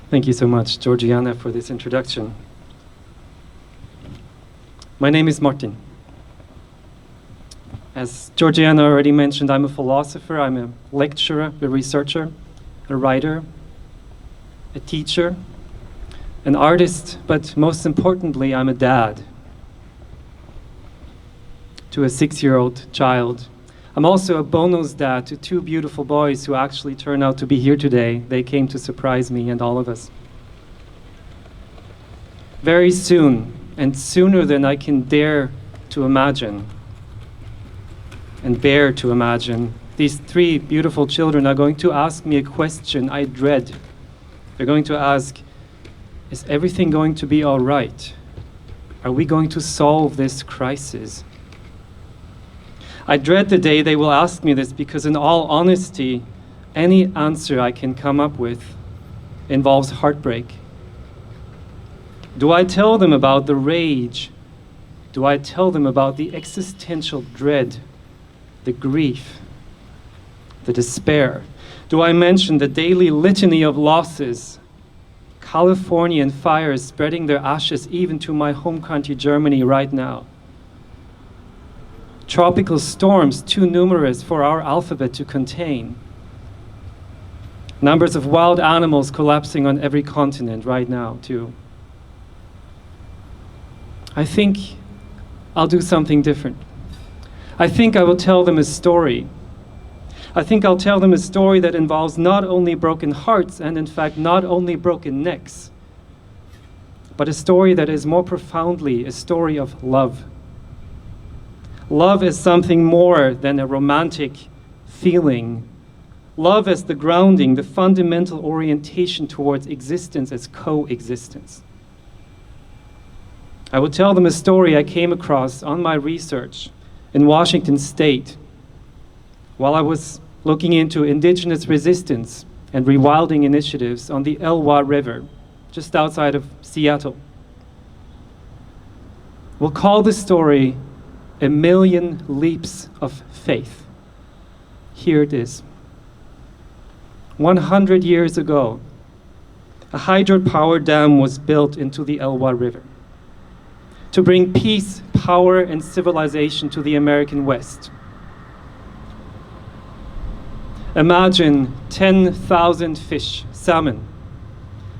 Thank you so much, Georgiana, for this introduction. My name is Martin. As Georgiana already mentioned, I'm a philosopher, I'm a lecturer, a researcher, a writer, a teacher, an artist, but most importantly, I'm a dad to a 6-year-old child. I'm also a bonus dad to 2 beautiful boys who actually turned out to be here today. They came to surprise me and all of us. Very soon, and sooner than I can dare to imagine and bear to imagine, these 3 beautiful children are going to ask me a question I dread. They're going to ask, is everything going to be all right? Are we going to solve this crisis? I dread the day they will ask me this because, in all honesty, any answer I can come up with involves heartbreak. Do I tell them about the rage? Do I tell them about the existential dread, the grief, the despair? Do I mention the daily litany of losses, Californian fires spreading their ashes even to my home country, Germany, right now? Tropical storms too numerous for our alphabet to contain. Numbers of wild animals collapsing on every continent right now, too. I think I'll do something different. I think I will tell them a story. I think I'll tell them a story that involves not only broken hearts and, in fact, not only broken necks, but a story that is more profoundly a story of love. Love is something more than a romantic feeling. Love as the grounding, the fundamental orientation towards existence as coexistence. I will tell them a story I came across on my research in Washington State while I was looking into indigenous resistance and rewilding initiatives on the Elwha River, just outside of Seattle. We'll call this story A Million Leaps of Faith. Here it is. 100 years ago, a hydropower dam was built into the Elwha River to bring peace, power, and civilization to the American West. Imagine 10,000 fish, salmon,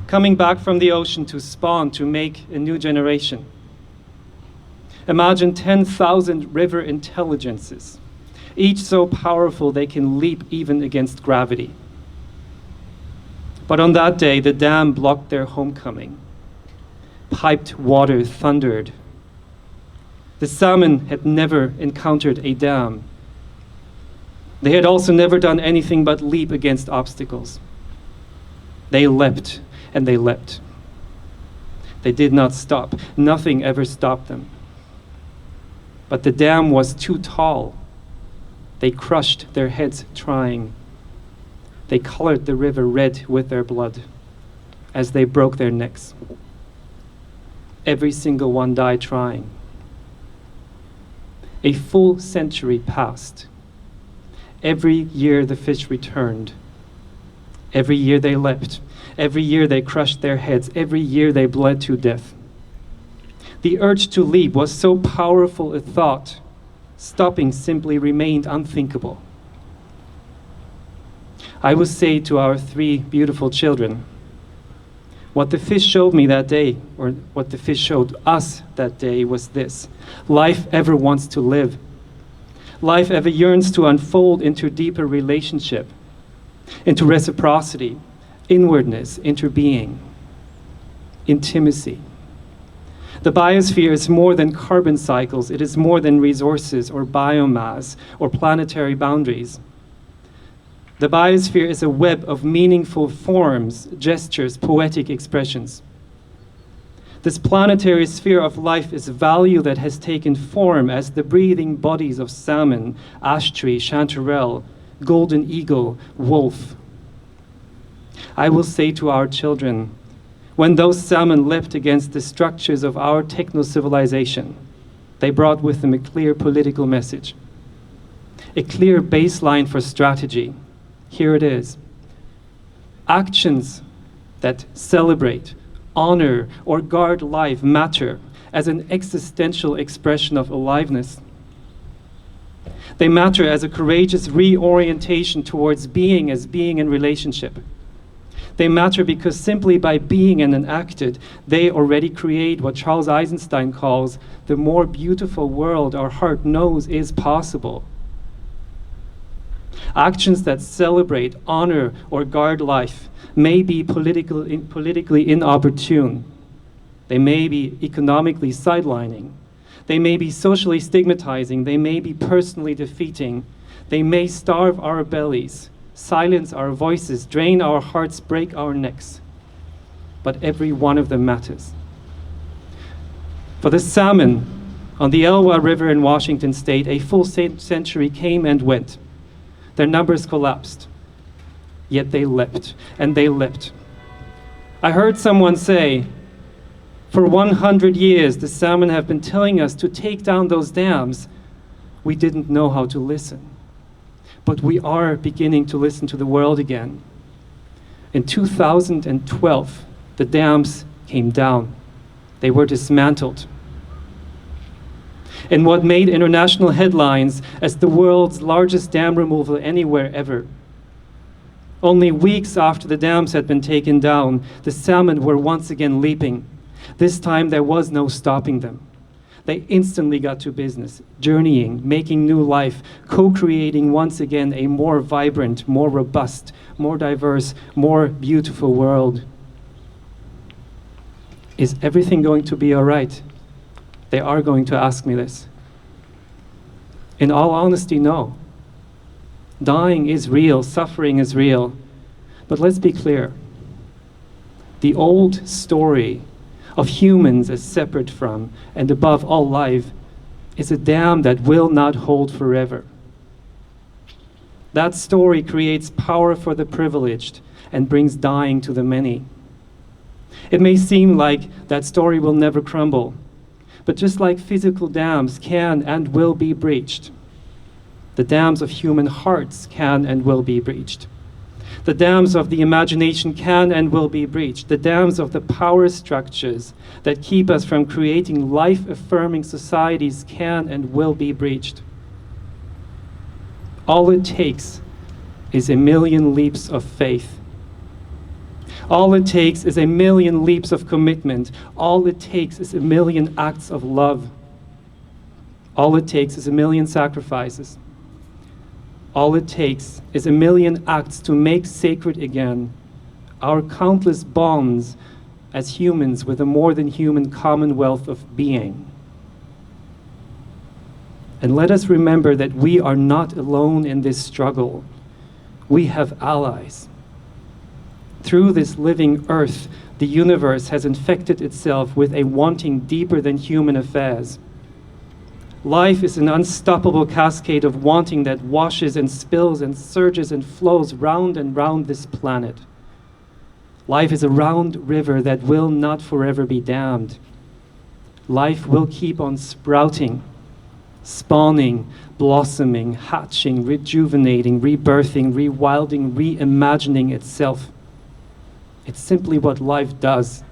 coming back from the ocean to spawn to make a new generation. Imagine 10,000 river intelligences, each so powerful they can leap even against gravity. But on that day, the dam blocked their homecoming. Piped water thundered. The salmon had never encountered a dam. They had also never done anything but leap against obstacles. They leapt and they leapt. They did not stop. Nothing ever stopped them. But the dam was too tall. They crushed their heads trying. They colored the river red with their blood as they broke their necks. Every single one died trying. A full century passed. Every year the fish returned. Every year they leapt. Every year they crushed their heads. Every year they bled to death. The urge to leap was so powerful a thought, stopping simply remained unthinkable. I will say to our 3 beautiful children, what the fish showed me that day, or what the fish showed us that day, was this: life ever wants to live. Life ever yearns to unfold into deeper relationship, into reciprocity, inwardness, interbeing, intimacy. The biosphere is more than carbon cycles. It is more than resources or biomass or planetary boundaries. The biosphere is a web of meaningful forms, gestures, poetic expressions. This planetary sphere of life is value that has taken form as the breathing bodies of salmon, ash tree, chanterelle, golden eagle, wolf. I will say to our children, When those salmon leapt against the structures of our techno-civilization, they brought with them a clear political message, a clear baseline for strategy. Here it is. Actions that celebrate, honor, or guard life matter as an existential expression of aliveness. They matter as a courageous reorientation towards being as being in relationship. They matter because simply by being and enacted, they already create what Charles Eisenstein calls the more beautiful world our heart knows is possible. Actions that celebrate, honor, or guard life may be politically inopportune. They may be economically sidelining. They may be socially stigmatizing. They may be personally defeating. They may starve our bellies, silence our voices, drain our hearts, break our necks. But every one of them matters. For the salmon on the Elwha River in Washington State, a full century came and went. Their numbers collapsed. Yet they leapt, and they leapt. I heard someone say, for 100 years, the salmon have been telling us to take down those dams. We didn't know how to listen. But we are beginning to listen to the world again. In 2012, the dams came down. They were dismantled. In what made international headlines as the world's largest dam removal anywhere ever. Only weeks after the dams had been taken down, the salmon were once again leaping. This time there was no stopping them. They instantly got to business, journeying, making new life, co-creating once again a more vibrant, more robust, more diverse, more beautiful world. Is everything going to be all right? They are going to ask me this. In all honesty, no. Dying is real, suffering is real. But let's be clear. The old story of humans as separate from and above all life is a dam that will not hold forever. That story creates power for the privileged and brings dying to the many. It may seem like that story will never crumble, but just like physical dams can and will be breached, the dams of human hearts can and will be breached. The dams of the imagination can and will be breached. The dams of the power structures that keep us from creating life-affirming societies can and will be breached. All it takes is a million leaps of faith. All it takes is a million leaps of commitment. All it takes is a million acts of love. All it takes is a million sacrifices. All it takes is a million acts to make sacred again our countless bonds as humans with a more than human commonwealth of being. And let us remember that we are not alone in this struggle. We have allies. Through this living earth, the universe has infected itself with a wanting deeper than human affairs. Life is an unstoppable cascade of wanting that washes and spills and surges and flows round and round this planet. Life is a round river that will not forever be dammed. Life will keep on sprouting, spawning, blossoming, hatching, rejuvenating, rebirthing, rewilding, reimagining itself. It's simply what life does.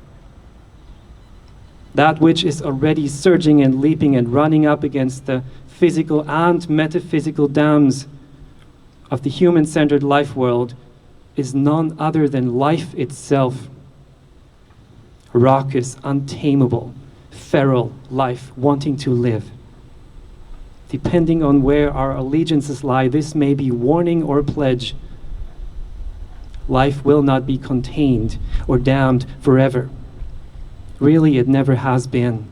That which is already surging and leaping and running up against the physical and metaphysical dams of the human-centered life world is none other than life itself. Raucous, untamable, feral life wanting to live. Depending on where our allegiances lie, this may be warning or pledge. Life will not be contained or damned forever. Really, it never has been.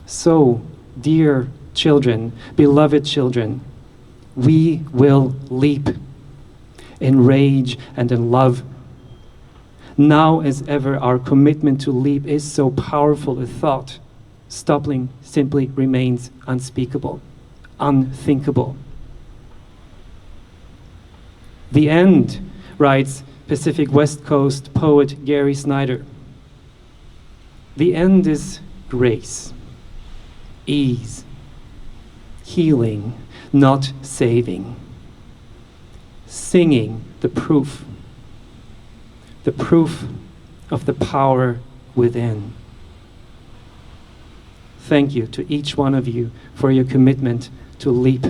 So, dear children, beloved children, we will leap in rage and in love. Now as ever, our commitment to leap is so powerful a thought. Stopping simply remains unspeakable, unthinkable. The end, writes Pacific West Coast poet Gary Snyder. The end is grace, ease, healing, not saving, singing the proof of the power within. Thank you to each one of you for your commitment to leap